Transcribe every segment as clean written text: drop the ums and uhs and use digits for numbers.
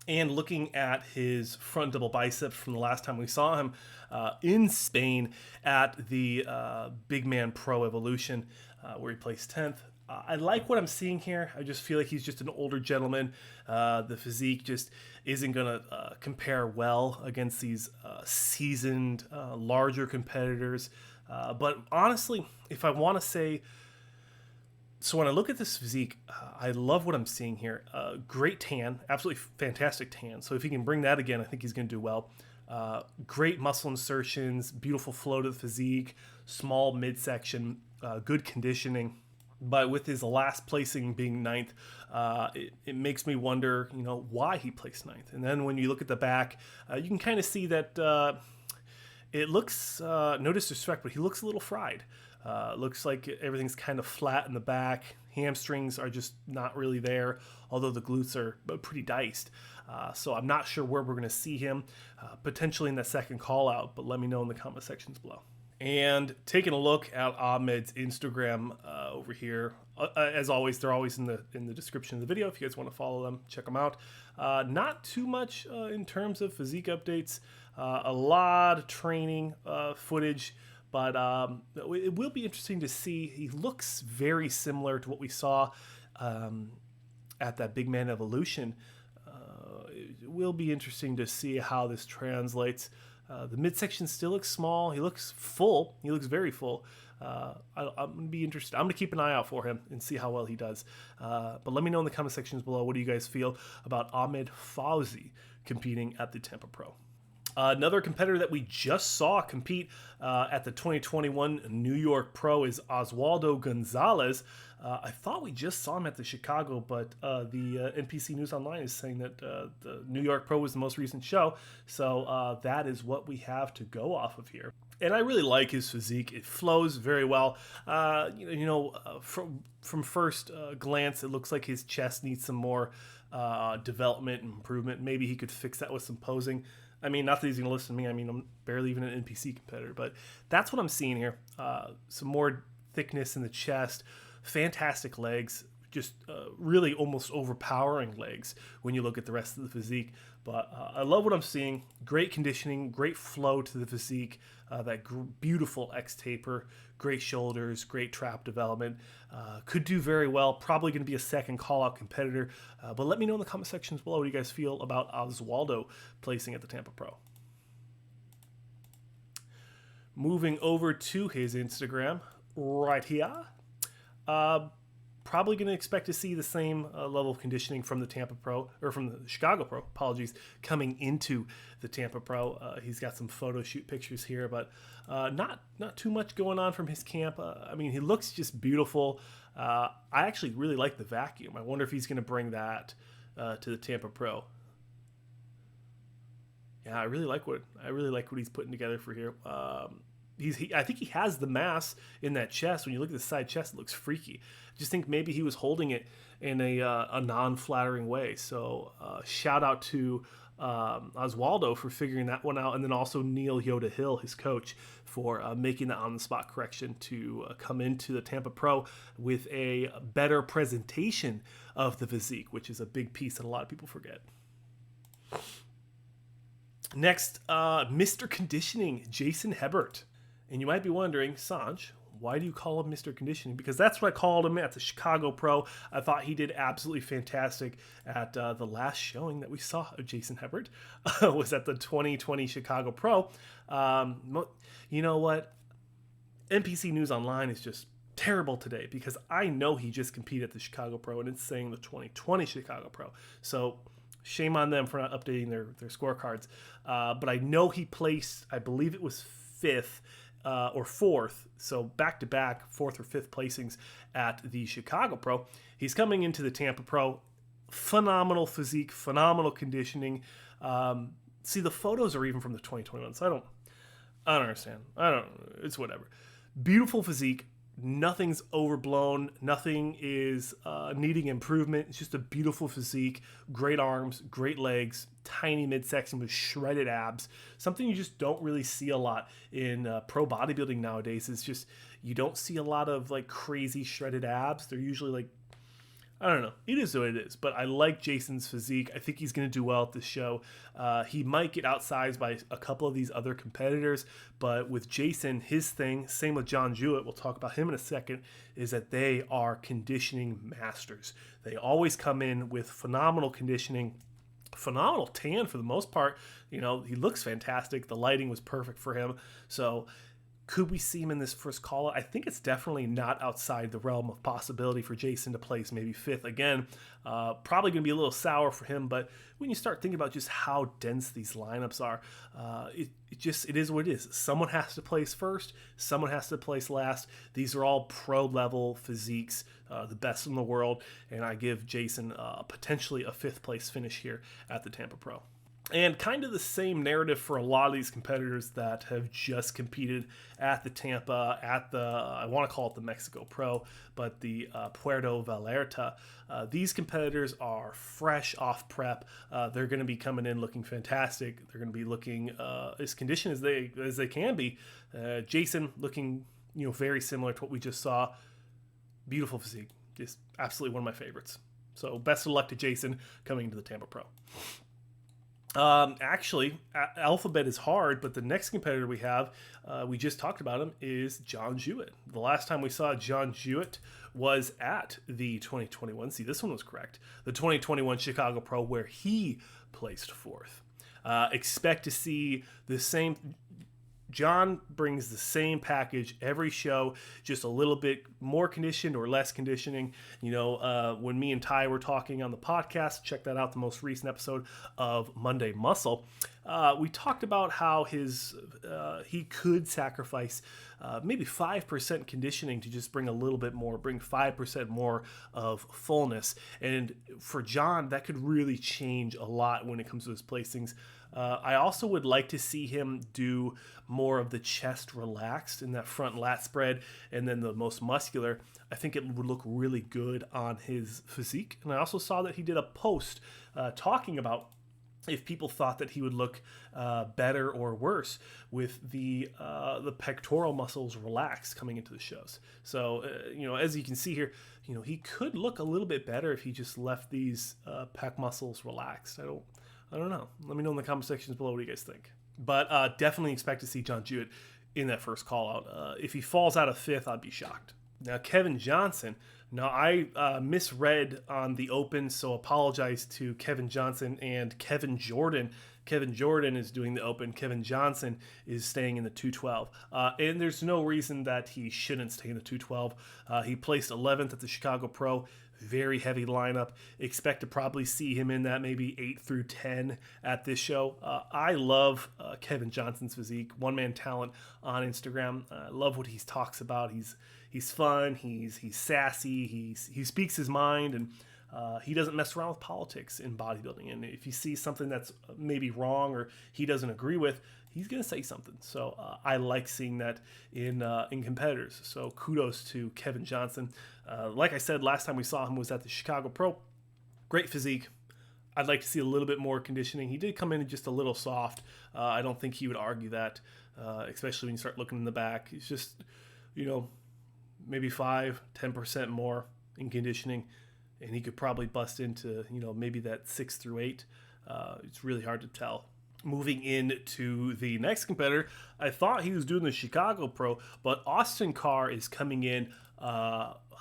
And looking at his front double biceps from the last time we saw him in Spain at the Big Man Pro Evolution, where he placed 10th. I like what I'm seeing here. I just feel like he's just an older gentleman. The physique just isn't going to compare well against these seasoned, larger competitors. But honestly, if I want to say, so when I look at this physique, I love what I'm seeing here. Great tan, absolutely fantastic tan. So if he can bring that again, I think he's going to do well. Great muscle insertions, beautiful flow to the physique, small midsection, good conditioning. But with his last placing being ninth, it makes me wonder, why he placed ninth. And then when you look at the back, you can kind of see that it looks, no disrespect, but he looks a little fried. Looks like everything's kind of flat in the back. Hamstrings are just not really there, although the glutes are pretty diced. So I'm not sure where we're going to see him, potentially in that second call out, but let me know in the comment sections below. And taking a look at Ahmed's Instagram over here, as always, they're always in the description of the video. If you guys want to follow them, check them out. Not too much in terms of physique updates. A lot of training footage, but it will be interesting to see. He looks very similar to what we saw at that Big Man Evolution. It will be interesting to see how this translates. The midsection still looks small. He looks full. He looks very full. I'm going to be interested. I'm going to keep an eye out for him and see how well he does. But let me know in the comment sections below, what do you guys feel about Ahmed Fawzi competing at the Tampa Pro? Another competitor that we just saw compete at the 2021 New York Pro is Oswaldo Gonzalez. I thought we just saw him at the Chicago, but the NPC News Online is saying that the New York Pro was the most recent show. So that is what we have to go off of here. And I really like his physique. It flows very well. From first glance, it looks like his chest needs some more development and improvement. Maybe he could fix that with some posing. I mean, not that he's going to listen to me. I mean, I'm barely even an NPC competitor, but that's what I'm seeing here. Some more thickness in the chest, fantastic legs, just really almost overpowering legs when you look at the rest of the physique. But I love what I'm seeing. Great conditioning, great flow to the physique, that beautiful X taper, great shoulders, great trap development. Could do very well. Probably going to be a second call-out competitor. But let me know in the comment sections below what you guys feel about Oswaldo placing at the Tampa Pro. Moving over to his Instagram right here. Probably going to expect to see the same level of conditioning from the Tampa Pro, or from the Chicago Pro, apologies, coming into the Tampa Pro. He's got some photo shoot pictures here, but not too much going on from his camp. I mean, he looks just beautiful. I actually really like the vacuum. I wonder if he's going to bring that to the Tampa Pro. Yeah, I really like what he's putting together for here. I think he has the mass in that chest. When you look at the side chest, it looks freaky. I just think maybe he was holding it in a non-flattering way. So shout out to Oswaldo for figuring that one out, and then also Neil Yoda Hill, his coach, for making the on-the-spot correction to come into the Tampa Pro with a better presentation of the physique, which is a big piece that a lot of people forget. Next, Mr. Conditioning, Jason Hebert. And you might be wondering, Sanj, why do you call him Mr. Conditioning? Because that's what I called him at the Chicago Pro. I thought he did absolutely fantastic at the last showing that we saw of Jason Hebert. Was at the 2020 Chicago Pro. You know what? NPC News Online is just terrible today, because I know he just competed at the Chicago Pro and it's saying the 2020 Chicago Pro. So shame on them for not updating their scorecards. But I know he placed, I believe it was 5th or 4th, so back-to-back 4th or 5th placings at the Chicago Pro. He's coming into the Tampa Pro. Phenomenal physique, phenomenal conditioning. See, the photos are even from the 2021, so I don't understand. It's whatever. Beautiful physique. Nothing's overblown. Nothing is needing improvement. It's just a beautiful physique. Great arms, great legs, tiny midsection with shredded abs. Something you just don't really see a lot in pro bodybuilding nowadays. It's just, you don't see a lot of like crazy shredded abs. They're usually like, I don't know. It is what it is. But I like Jason's physique. I think he's going to do well at this show. He might get outsized by a couple of these other competitors. But with Jason, his thing, same with John Jewett, we'll talk about him in a second, is that they are conditioning masters. They always come in with phenomenal conditioning, phenomenal tan for the most part. You know, he looks fantastic. The lighting was perfect for him. So could we see him in this first call? I think it's definitely not outside the realm of possibility for Jason to place maybe fifth again. Probably going to be a little sour for him, but when you start thinking about just how dense these lineups are, it is what it is. Someone has to place first, someone has to place last. These are all pro level physiques, the best in the world, and I give Jason potentially a fifth place finish here at the Tampa Pro. And kind of the same narrative for a lot of these competitors that have just competed at the Tampa, at the, I want to call it the Mexico Pro, but the Puerto Vallarta. These competitors are fresh off prep. They're going to be coming in looking fantastic. They're going to be looking as conditioned as they can be. Jason looking, very similar to what we just saw. Beautiful physique. Just absolutely one of my favorites. So best of luck to Jason coming into the Tampa Pro. Actually, Alphabet is hard, but the next competitor we have, we just talked about him, is John Jewett. The last time we saw John Jewett was at the 2021, see, this one was correct, the 2021 Chicago Pro, where he placed fourth. Expect to see the same. John brings the same package every show, just a little bit more conditioned or less conditioning. When me and Ty were talking on the podcast, check that out, the most recent episode of Monday Muscle. We talked about how he could sacrifice maybe 5% conditioning to just bring a little bit more, bring 5% more of fullness. And for John, that could really change a lot when it comes to his placings. I also would like to see him do more of the chest relaxed in that front lat spread, and then the most muscular. I think it would look really good on his physique. And I also saw that he did a post talking about if people thought that he would look better or worse with the pectoral muscles relaxed coming into the shows. So, as you can see here, he could look a little bit better if he just left these pec muscles relaxed. I don't know. Let me know in the comment sections below what you guys think. But definitely expect to see John Jewett in that first call out. If he falls out of fifth, I'd be shocked. Now, Kevin Johnson. Now, I misread on the open, so apologize to Kevin Johnson and Kevin Jordan. Kevin Jordan is doing the open. Kevin Johnson is staying in the 212. And there's no reason that he shouldn't stay in the 212. He placed 11th at the Chicago Pro. Very heavy lineup. Expect to probably see him in that maybe 8 through 10 at this show. I love Kevin Johnson's physique, one-man talent on Instagram. I love what he talks about. He's fun. He's sassy. He speaks his mind, and he doesn't mess around with politics in bodybuilding. And if he sees something that's maybe wrong or he doesn't agree with, he's going to say something. So I like seeing that in competitors. So kudos to Kevin Johnson. Like I said, last time we saw him was at the Chicago Pro. Great physique. I'd like to see a little bit more conditioning. He did come in just a little soft. I don't think he would argue that, especially when you start looking in the back. He's just, maybe 5-10% more in conditioning, and he could probably bust into, maybe that 6 through 8. It's really hard to tell. Moving into the next competitor, I thought he was doing the Chicago Pro, but Austin Karr is coming in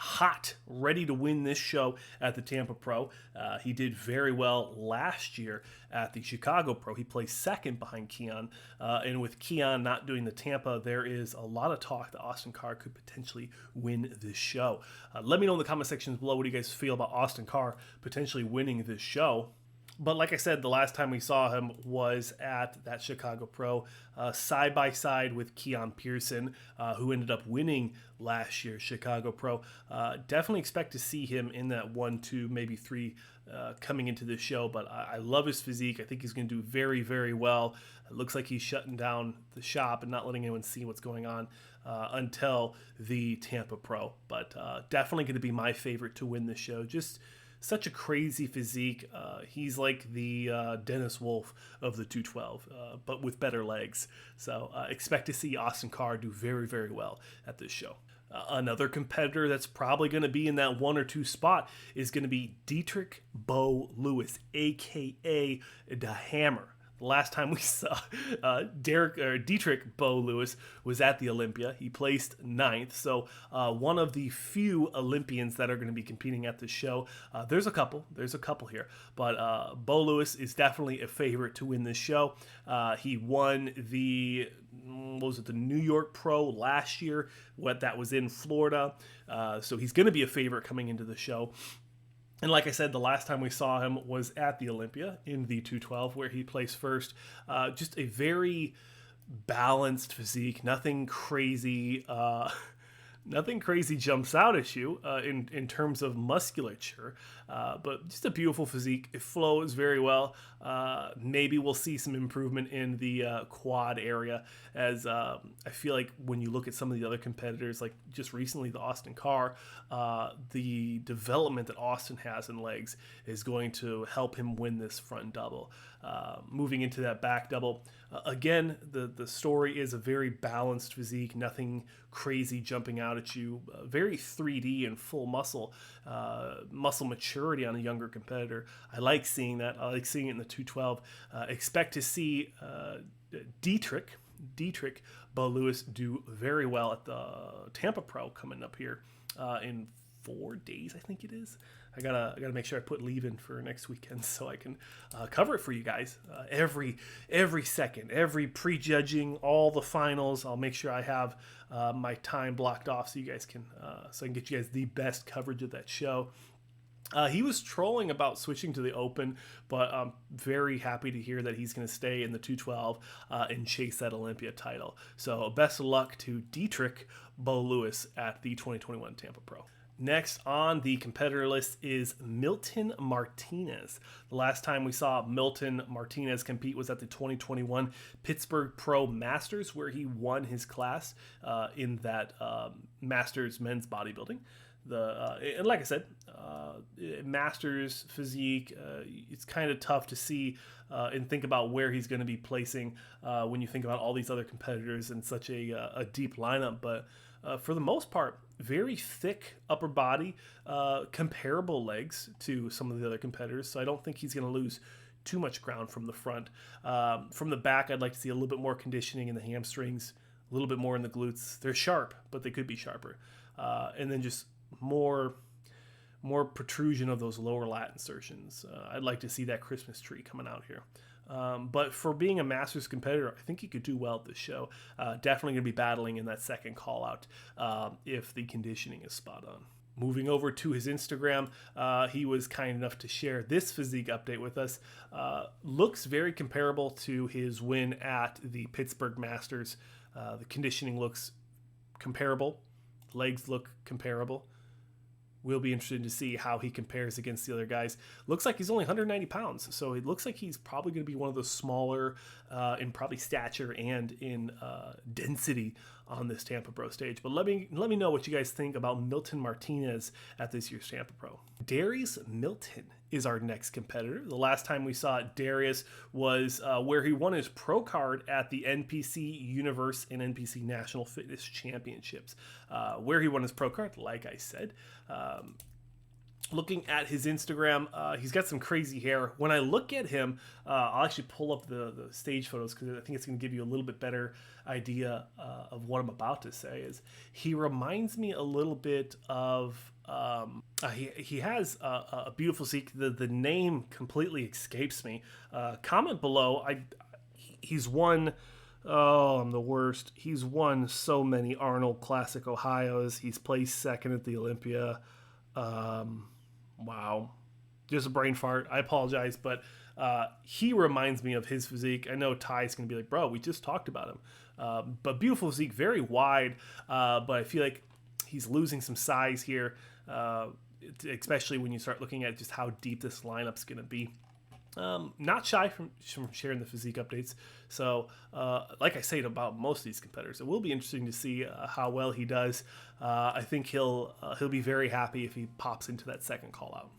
hot, ready to win this show at the Tampa Pro. He did very well last year at the Chicago Pro. He placed second behind Keon. And with Keon not doing the Tampa, there is a lot of talk that Austin Karr could potentially win this show. Let me know in the comment sections below what do you guys feel about Austin Karr potentially winning this show. But like I said, the last time we saw him was at that Chicago Pro, side by side with Keon Pearson, who ended up winning last year's Chicago Pro. Definitely expect to see him in that 1, 2, maybe 3 coming into this show. But I love his physique. I think he's going to do very, very well. It looks like he's shutting down the shop and not letting anyone see what's going on until the Tampa Pro. But definitely going to be my favorite to win this show. Just such a crazy physique. He's like the Dennis Wolf of the 212, but with better legs. So expect to see Austin Karr do very, very well at this show. Another competitor that's probably going to be in that 1 or 2 spot is going to be Dietrich Beau Lewis, aka the Hammer. The last time we saw Dietrich Beau Lewis was at the Olympia. He placed 9th, so one of the few Olympians that are going to be competing at this show. There's a couple here, but Beau Lewis is definitely a favorite to win this show. He won the New York Pro last year. That was in Florida, so he's going to be a favorite coming into the show. And like I said, the last time we saw him was at the Olympia in the 212, where he placed first. Just a very balanced physique, nothing crazy. Nothing crazy jumps out at you in terms of musculature, but just a beautiful physique. It flows very well. Maybe we'll see some improvement in the quad area, as I feel like when you look at some of the other competitors, like just recently the Austin Karr, the development that Austin has in legs is going to help him win this front double. Moving into that back double, again, the story is a very balanced physique, nothing crazy jumping out at you, very 3D and full muscle maturity on a younger competitor. I like seeing that. I like seeing it in the 212. Expect to see Dietrich Beau Lewis do very well at the Tampa Pro coming up here in 4 days, I think it is. I gotta make sure I put leave in for next weekend so I can cover it for you guys. Every second, every prejudging, all the finals. I'll make sure I have my time blocked off so you guys can so I can get you guys the best coverage of that show. He was trolling about switching to the Open, but I'm very happy to hear that he's going to stay in the 212 and chase that Olympia title. So best of luck to Dietrich Beau Lewis at the 2021 Tampa Pro. Next on the competitor list is Milton Martinez. The last time we saw Milton Martinez compete was at the 2021 Pittsburgh Pro Masters, where he won his class in that Masters men's bodybuilding. And like I said, Masters physique, it's kind of tough to see and think about where he's going to be placing when you think about all these other competitors in such a deep lineup. But for the most part, very thick upper body, comparable legs to some of the other competitors. So I don't think he's going to lose too much ground from the front. From the back, I'd like to see a little bit more conditioning in the hamstrings, a little bit more in the glutes. They're sharp, but they could be sharper. And then just more protrusion of those lower lat insertions. I'd like to see that Christmas tree coming out here. But for being a Masters competitor, I think he could do well at this show. Definitely going to be battling in that second call out if the conditioning is spot on. Moving over to his Instagram, he was kind enough to share this physique update with us. Looks very comparable to his win at the Pittsburgh Masters. The conditioning looks comparable. Legs look comparable. We'll be interested to see how he compares against the other guys. Looks like he's only 190 pounds, so it looks like he's probably going to be one of the smaller in probably stature and in density on this Tampa Pro stage. But let me know what you guys think about Milton Martinez at this year's Tampa Pro. Darius Milton is our next competitor. The last time we saw Darius was where he won his pro card at the NPC Universe and NPC National Fitness Championships, where he won his pro card, like I said. Looking at his Instagram, he's got some crazy hair. When I look at him, I'll actually pull up the stage photos because I think it's going to give you a little bit better idea of what I'm about to say. Is he reminds me a little bit of he has a beautiful physique. The name completely escapes me. Comment below. He's won. Oh, I'm the worst. He's won so many Arnold Classic Ohios. He's placed second at the Olympia. Wow. Just a brain fart. I apologize, but he reminds me of his physique. I know Ty's going to be like, bro, we just talked about him. But beautiful physique, very wide, but I feel like he's losing some size here, especially when you start looking at just how deep this lineup's going to be. Not shy from sharing the physique updates. So, like I said about most of these competitors, it will be interesting to see how well he does. I think he'll be very happy if he pops into that second call out.